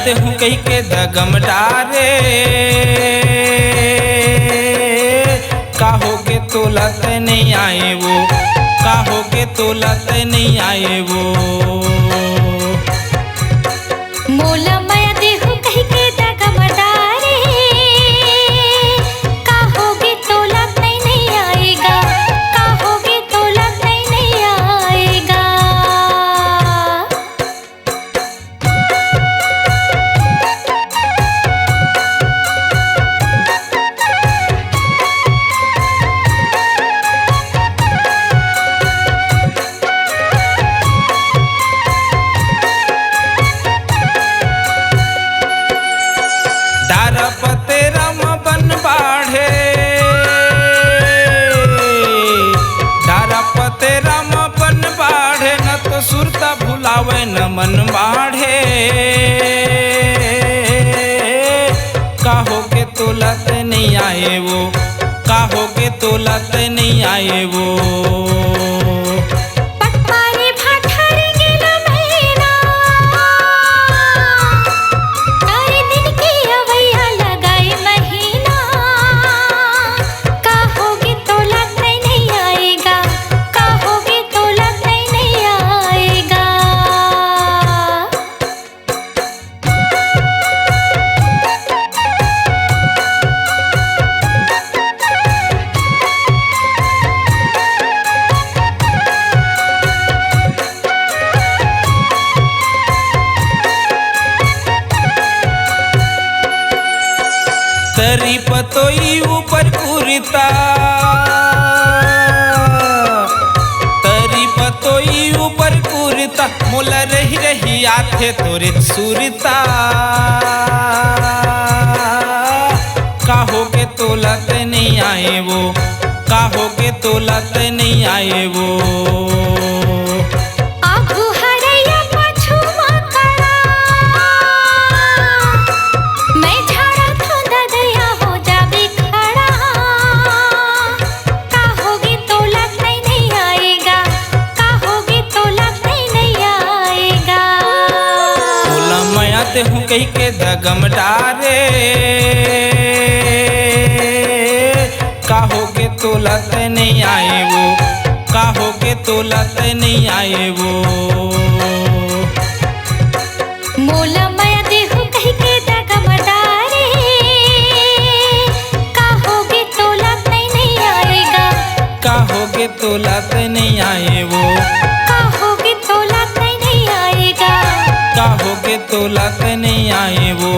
ते हूँ कही के दगम डारे काहोगे तोलत नहीं आए वो, काहोगे तोलत नहीं आए वो। मोला माया देहु कही के दगम डारे काहोगे तोलत नहीं आएगा, काहोगे तोलत नहीं आएगा। पते राम बन बाढ़े पते राम बन बाढ़े न तो सुरता भुलावे न मन बाढ़े। काहोगे तोलत नहीं आए वो, काहोगे तोलत नहीं आए वो। तरी पतोई ऊपर कुरिता, तरी पतोई ऊपर कुरिता मोला रही रही आथे तोरे सुरता। काहोगे तोलत नहीं आए वो, काहोगे तोलत नहीं आए वो। ते हूँ कही के दगम डारे काहोगे तोलत नहीं आए वो, काहोगे तोलत नहीं आए वो। मोला माया देहु कही के दगम डारे काहोगे तोलत नहीं आएगा, काहोगे तोलत नहीं आए वो, काहोगे तोलत नहीं आएगा, काहोगे तोलत नहीं आए वो।